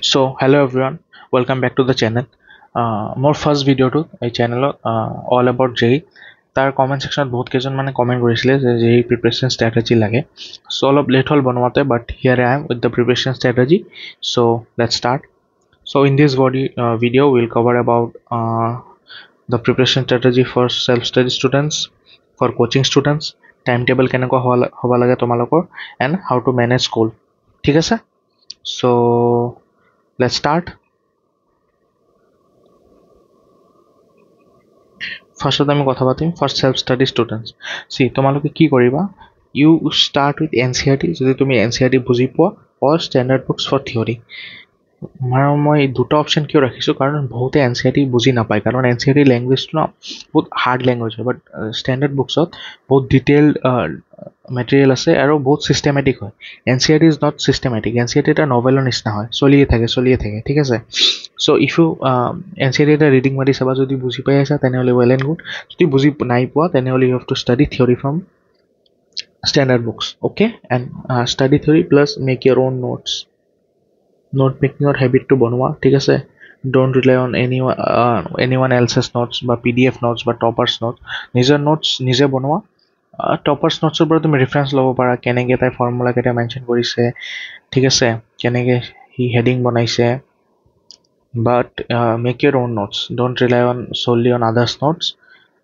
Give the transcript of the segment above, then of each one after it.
So hello everyone, welcome back to the channel. More first video to এই চেনেলত all about JEE তাৰ comment সেকশ্যনত বহুত কেইজন মানে কমেণ্ট কৰিছিলে যে JEE প্ৰিপাৰেশ্যন ষ্ট্ৰেটেজি লাগে চ' অলপ লেট হ'ল বনোৱাতে but here I am with the preparation strategy so' let's start so' in this video we'll cover about the preparation strategy for self-study students, for coaching students, timetable কেনেকুৱা হ'ব লাগে তোমালোকৰ and how to manage school ঠিক আছে so let's start. ফাৰ্ষ্টত আমি কথা পাতিম ফৰ সেল্ফ ষ্টাডি ষ্টুডেণ্টছ চি তোমালোকে কি কৰিবা ইউ ষ্টাৰ্ট উইথ NCERT যদি তুমি NCERT বুজি পোৱা অৰ ষ্টেণ্ডাৰ্ড বুকছ ফৰ থিয়ৰী মই দুটা অপশ্যন কিয় ৰাখিছোঁ কাৰণ বহুতে NCERT বুজি নাপায় কাৰণ NCERT লেংগুৱেজটো ন বহুত হাৰ্ড লেংগুৱেজ হয় বাট ষ্টেণ্ডাৰ্ড বুকছত বহুত ডিটেইলড মেটেৰিয়েল আছে আৰু বহুত ছিষ্টেমেটিক হয় NCERT is not systematic NCERT এটা নভেলৰ নিচিনা হয় চলিয়ে থাকে ঠিক আছে চ' ইফ ইউ NCERT এটা ৰিডিং মাৰি চাবা যদি বুজি পাই আছা তেনেহ'লে ৱেল এণ্ড গুড যদি বুজি নাই পোৱা তেনেহ'লে you have to study theory from standard books okay and study theory plus make your own note making or habit to বনোৱা ঠিক আছে don't rely on anyone else's notes বা PDF notes বা toppers notes নিজৰ notes নিজে বনোৱা toppers notes পৰা তুমি reference ল'ব পাৰা কেনেকৈ তাই ফৰ্মুলা কেইটা মেনশ্যন কৰিছে ঠিক আছে কেনেকৈ সি হেডিং বনাইছে but make your own notes don't rely on solely on others notes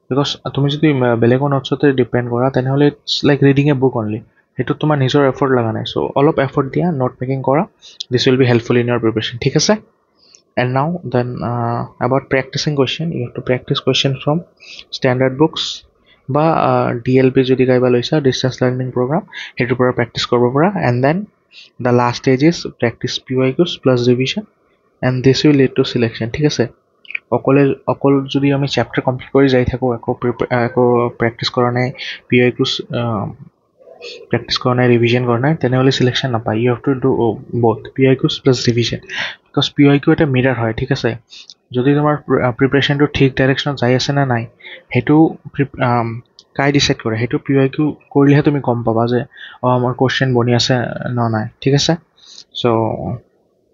because তুমি যদি বেলেগৰ নোটছতে ডিপেণ্ড কৰা তেনেহ'লে it's like reading a book only সেইটো তোমাৰ নিজৰ এফৰ্ট লগা নাই চ' অলপ এফৰ্ট দিয়া নোট মেকিং কৰা this will be helpful in your preparation ঠিক আছে and now then about practicing question you have to practice question from standard books বা DLP যদি কাইবা লৈছা ডিষ্টেঞ্চ লাৰ্ণিং প্ৰগ্ৰাম সেইটোৰ পৰা প্ৰেক্টিছ কৰিব পৰা and then the last stage is practice PYQs plus revision and this will lead to selection ঠিক আছে অকল যদি আমি চেপ্টাৰ কমপ্লিট কৰি যাই থাকোঁ একো প্ৰেক্টিছ কৰা নাই PYQs প্ৰেক্টিছ কৰা নাই ৰিভিজন কৰা নাই তেনেহ'লে চিলেকশ্যন নাপায় you have to do both PYQs plus revision because PYQ এটা মিৰাৰ হয় ঠিক আছে যদি তোমাৰ প্ৰিপাৰেশ্যনটো ঠিক ডাইৰেকশ্যনত যাই আছে নে নাই সেইটো কাই ডিচাইড কৰে সেইটো PYQ কৰিলেহে তুমি গম পাবা যে আমাৰ কুৱেশ্যন বনি আছে ন নাই ঠিক আছে so'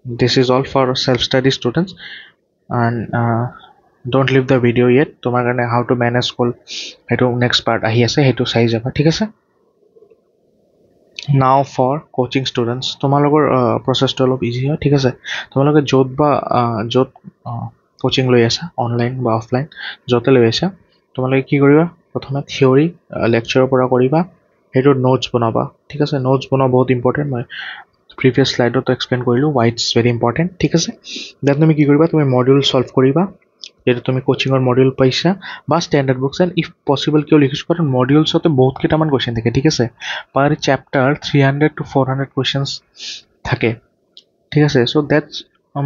this is all for self study students and don't leave the video yet তোমাৰ কাৰণে how to manage school সেইটো next part আহি আছে সেইটো চাই যাবা ঠিক আছে now for coaching students তোমালোকৰ প্ৰচেছটো অলপ ইজি হয় ঠিক আছে তোমালোকে য'ত কোচিং লৈ আছা অনলাইন বা অফলাইন য'তে লৈ আছা তোমালোকে কি কৰিবা প্ৰথমে থিয়ৰী লেকচাৰৰ পৰা কৰিবা সেইটো নোটছ বনাবা ঠিক আছে নোটছ বনোৱা বহুত ইম্পৰ্টেণ্ট মই প্ৰিভিয়াছ স্লাইডত এক্সপ্লেইন কৰিলোঁ why it's very important ঠিক আছে দেন তুমি কি কৰিবা তুমি মডিউল ছল্ভ কৰিবা যেটো তুমি কোচিঙৰ মডিউল পাইছা বা standard books and if possible কিয় লিখিছোঁ কাৰণ মডিউলছতে বহুত কেইটামান কুৱেশ্যন থাকে ঠিক আছে পাৰ চেপ্টাৰ 300 to 400 কুৱেশ্যনছ থাকে ঠিক আছে so' that's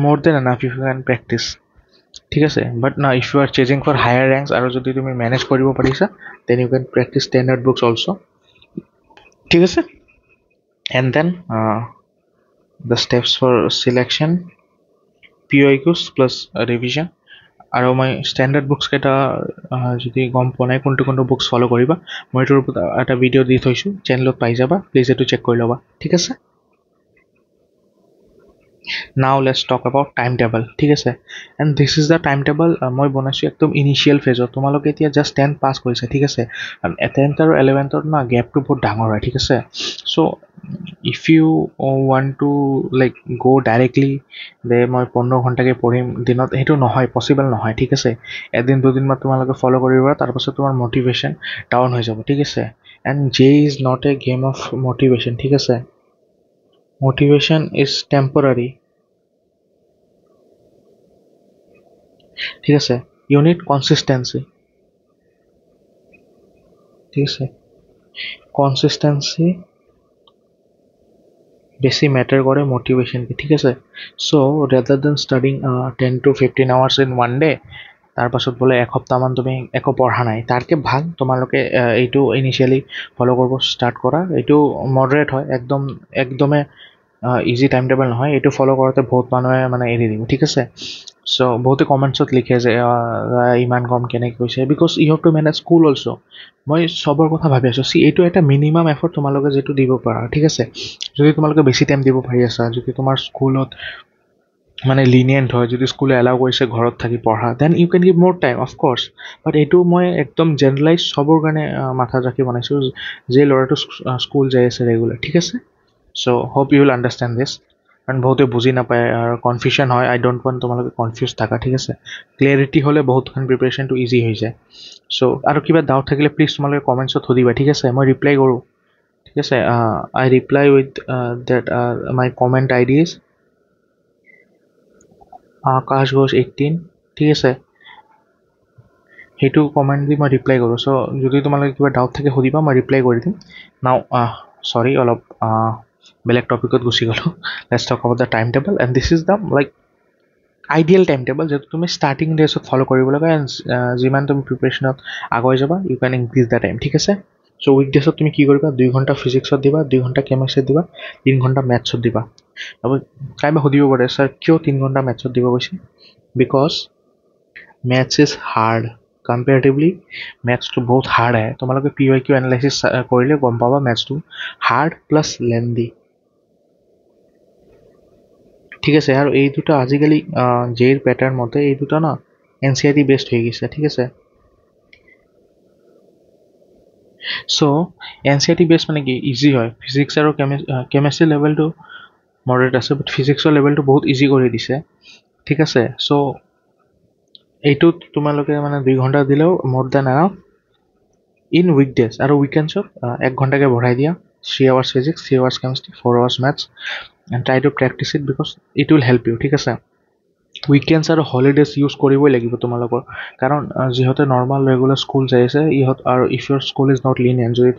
more than enough if you can practice ঠিক আছে বাট না if you are chasing for higher ranks আৰু যদি তুমি মেনেজ কৰিব পাৰিছা then you can practice standard books also' ঠিক আছে and then the steps for selection PYQs plus revision আৰু মই ষ্টেণ্ডাৰ্ড বুকছ কেইটা যদি গম পোৱা নাই কোনটো বুকছ ফ'ল' কৰিবা মই এইটোৰ ওপৰত এটা ভিডিঅ' দি থৈছোঁ চেনেলত পাই যাবা প্লিজ এইটো চেক কৰি ল'বা ঠিক আছে now let's talk about timetable ঠিক আছে and this is the timetable মই বনাইছোঁ একদম ইনিচিয়েল ফেজত তোমালোকে এতিয়া জাষ্ট 10 পাছ কৰিছা ঠিক আছে 10th আৰু 11th না গেপটো বহুত ডাঙৰ হয় ঠিক আছে চ' if you want to like go directly যে মই 15 ঘণ্টাকৈ পঢ়িম দিনত সেইটো নহয় পচিবল নহয় ঠিক আছে এদিন দুদিনমান তোমালোকে ফ'ল' কৰিবা তাৰপাছত তোমাৰ মটিভেশ্যন ডাউন হৈ যাব ঠিক আছে and JEE is not a game of motivation ঠিক আছে motivation is temporary ঠিক আছে you need consistency ঠিক আছে consistency বেছি মেটাৰ কৰে মোটিভেশ্যনকে ঠিক আছে চ' radar then studying 10 to 15 hours in one day তাৰপাছত বোলে এসপ্তাহমান তুমি একো পঢ়া নাই তাতকৈ ভাল তোমালোকে এইটো ইনিচিয়েলি ফ'ল' কৰিব ষ্টাৰ্ট কৰা এইটো মডাৰেট হয় একদমে ইজি টাইম টেবল নহয় এইটো ফ'ল' কৰোঁতে বহুত মানুহে মানে এৰি দিব ঠিক আছে চ' বহুতে কমেণ্টছত লিখে যে ইমান কম কেনেকৈ কৈছে because you have to manage school also' মই চবৰ কথা ভাবি আছোঁ এইটো এটা মিনিমাম এফৰ্ট তোমালোকে যিটো দিব পাৰা ঠিক আছে যদি তোমালোকে বেছি টাইম দিব পাৰি আছা যদি তোমাৰ স্কুলত মানে লিনিয়েণ্ট হয় যদি স্কুলে এলাউ কৰিছে ঘৰত থাকি পঢ়া দেন ইউ কেন গিভ মোৰ টাইম অফক'ৰ্ছ বাট এইটো মই একদম জেনেৰেলাইজ চবৰ কাৰণে মাথাত ৰাখি বনাইছোঁ যে ল'ৰাটো স্কুল যাই আছে ৰেগুলাৰ ঠিক আছে চ' হোপ ইউ উইল আণ্ডাৰষ্টেণ্ড দিছ কাৰণ বহুতে বুজি নাপায় আৰু কনফিউশ্যন হয় আই ডোণ্ট ৱান্ট তোমালোকে কনফিউজ থাকা ঠিক আছে ক্লিয়াৰিটি হ'লে বহুতখন প্ৰিপেৰেশ্যনটো ইজি হৈ যায় চ' আৰু কিবা ডাউট থাকিলে প্লিজ তোমালোকে কমেণ্টছত সুধিবা ঠিক আছে মই ৰিপ্লাই কৰোঁ ঠিক আছে I reply with that my comment I ডিজ আকাশ ঘোষ 18 ঠিক আছে সেইটো কমেণ্ট দি মই ৰিপ্লাই কৰোঁ চ' যদি তোমালোকে কিবা ডাউট থাকে সুধিবা মই ৰিপ্লাই কৰি দিম নাও চৰি অলপ বেলেগ টপিকত গুচি গ'লোঁ let's talk about the time table and this is the like ideal time table যিটো তুমি ষ্টাৰ্টিং ডেজত ফ'ল' কৰিব লাগে এণ্ড যিমান তুমি প্ৰিপেৰেশ্যনত আগুৱাই যাবা you can increase the time ঠিক আছে চ' উইক ডেজত তুমি কি কৰিবা 2 ঘণ্টা ফিজিক্সত দিবা 2 ঘণ্টা কেমেষ্ট্ৰিত দিবা 3 ঘণ্টা মেথছত দিবা আৰু কাইবা সুধিব পাৰে ছাৰ কিয় 3 ঘণ্টা মেথছত দিব কৈছে because maths is hard comparatively মেথছটো বহুত হাৰ্ড আহে তোমালোকে পি ৱাই কিউ এনালাইচিছ কৰিলে গম পাবা মেথছটো হাৰ্ড প্লাছ লেন্দি ঠিক আছে আৰু এই দুটা আজিকালি জেইৰ পেটাৰ্ণ মতে এই দুটা ন N C R T best হৈ গৈছে ঠিক আছে so' N C R T best মানে কি ইজি হয় ফিজিক্স আৰু কেমেষ্ট্ৰি লেভেলটো মডাৰেট আছে বাট ফিজিক্সৰ লেভেলটো বহুত ইজি কৰি দিছে ঠিক আছে চ' এইটোত তোমালোকে মানে 2 ঘণ্টা দিলেও মোৰ দেন এনাফ ইন উইকডেজ আৰু উইকেণ্ডছত 1 ঘণ্টাকৈ বঢ়াই দিয়া 3 hours physics 3 hours chemistry 4 hours maths and try to practice it because it will help you ঠিক আছে উইকেণ্ডছ আৰু হলিডেজ ইউজ কৰিবই লাগিব তোমালোকৰ কাৰণ যিহেতু নৰ্মেল ৰেগুলাৰ স্কুল যাই আছে ইহঁত আৰু if your school is not lenient যদি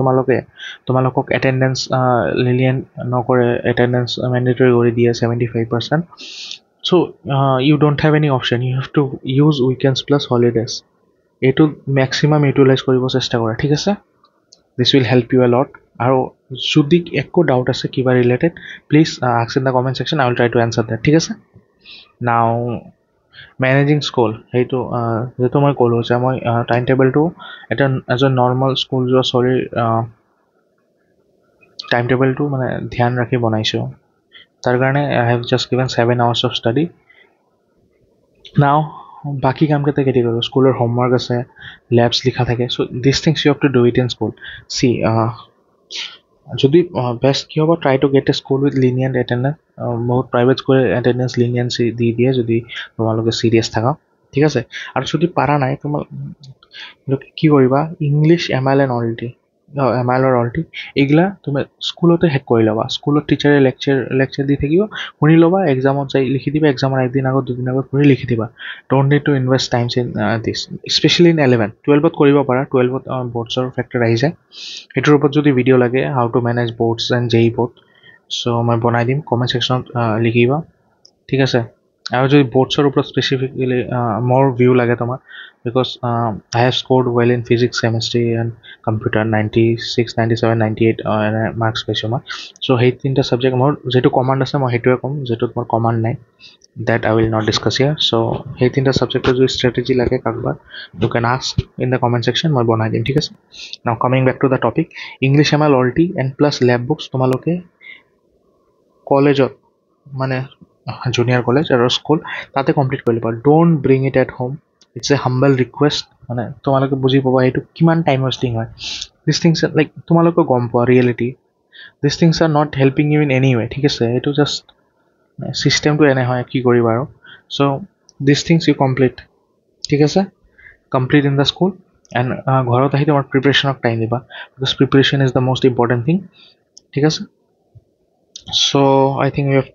তোমালোকক এটেণ্ডেঞ্চ লিনিয়েণ্ট নকৰে এটেণ্ডেঞ্চ মেণ্ডেটৰী কৰি দিয়ে 75% so' you don't have any option you have to use weekends plus holidays এইটো মেক্সিমাম ইউটিলাইজ কৰিব চেষ্টা কৰা ঠিক আছে this will help you a lot আৰু যদি একো ডাউট আছে কিবা related please ask in the comment section I will try to answer that ঠিক আছে নাও মেনেজিং স্কুল সেইটো যিটো মই ক'লোঁ যে মই টাইম টেবলটো এটা এজন নৰ্মেল স্কুল যোৱা ছোৱালীৰ টাইম টেবলটো মানে ধ্যান ৰাখি বনাইছোঁ তাৰ কাৰণে I have just given 7 hours of study now বাকী কামকেইটা কেতিয়া কৰোঁ স্কুলৰ হোমৱৰ্ক আছে লেবছ লিখা থাকে so' this things you have to do it in school see যদি বেষ্ট কি হ'ব try to get a school with lenient attendance বহুত প্ৰাইভেট স্কুলে এটেণ্ডেঞ্চ লিনিয়েঞ্চ দি দিয়ে যদি তোমালোকে চিৰিয়াছ থাকা ঠিক আছে আৰু যদি পাৰা নাই তোমালোকে কি কৰিবা English M I L and all T M I এলৰ অল টি এইগিলা তুমি স্কুলতে শেষ কৰি ল'বা স্কুলত টিচাৰে লেকচাৰ দি থাকিব শুনি ল'বা এক্সামত যাই লিখি দিবা এক্সামৰ একদিন আগত দুদিন আগত শুনি লিখি দিবা don't need to invest times in this specially in 11 12ত কৰিব পাৰা 12ত বৰ্ডছৰ ফেক্টৰ আহি যায় সেইটোৰ ওপৰত যদি ভিডিঅ' লাগে how to manage boards and জেই বৰ্ড চ' মই বনাই দিম কমেণ্ট ছেকশ্যনত লিখিবা ঠিক আছে আৰু যদি বৰ্ডছৰ ওপৰত স্পেচিফিকেলি মোৰ ভিউ লাগে তোমাৰ because I have scored well in physics chemistry and computer 96 97 98 এনে মাৰ্কছ পাইছোঁ মই চ' সেই 3টা ছাবজেক্ট মোৰ যিটো কমাণ্ড আছে মই সেইটোৱে ক'ম যিটোত মোৰ কমাণ্ড নাই that I will not discuss ইয়াৰ চ' সেই 3টা ছাবজেক্টৰ যদি ষ্ট্ৰেটেজি লাগে কাৰোবাৰ you can ask in the comment section মই বনাই দিম ঠিক আছে now coming back to the topic English M L all T and plus lab books তোমালোকে কলেজত মানে জুনিয়ৰ কলেজ আৰু স্কুল তাতে কমপ্লিট কৰি ল'বা don't bring it at home it's a humble request মানে তোমালোকে বুজি পাবা এইটো কিমান টাইম ৱেষ্টিং হয় দিছ থিংছ লাইক তোমালোকে গম পোৱা reality this things are not helping you in any way ঠিক আছে এইটো জাষ্ট ছিষ্টেমটো এনে হয় কি কৰিবা আৰু চ' দিছ থিংছ ইউ কমপ্লিট ঠিক আছে complete in the school and ঘৰত আহি তোমাৰ প্ৰিপেৰেশ্যনক টাইম দিবা because preparation is the most important thing ঠিক আছে so I think we have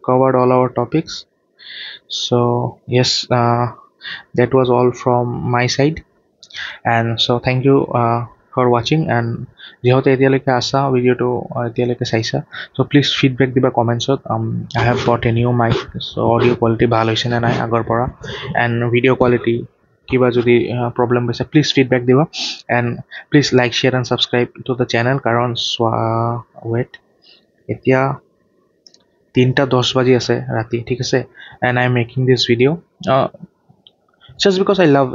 covered all our topics so yes that was all from my side and so thank you for watching and যেহেতু এতিয়ালৈকে আছা ভিডিঅ'টো এতিয়ালৈকে চাইছা so please feedback দিবা কমেণ্টছত I have bought a new mic so audio quality ভাল হৈছে নে নাই আগৰ পৰা and video quality কিবা যদি প্ৰব্লেম পাইছা প্লিজ ফিডবেক দিবা and please like share and subscribe to the channel কাৰণ wait এতিয়া 3:10 বাজি আছে ৰাতি ঠিক আছে and I am making this video' just because I love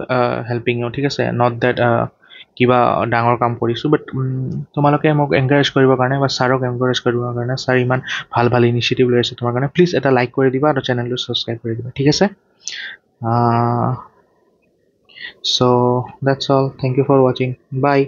helping you ঠিক আছে নট ডেট কিবা ডাঙৰ কাম কৰিছোঁ বাট তোমালোকে মোক এনকাৰেজ কৰিবৰ কাৰণে বা ছাৰক এনকাৰেজ কৰিবৰ কাৰণে ছাৰ ইমান ভাল ভাল ইনিচিয়েটিভ লৈ আছে তোমাৰ কাৰণে প্লিজ এটা লাইক কৰি দিবা আৰু চেনেলটো ছাবস্ক্ৰাইব কৰি দিবা ঠিক আছে so' that's all thank you for ৱাচিং বাই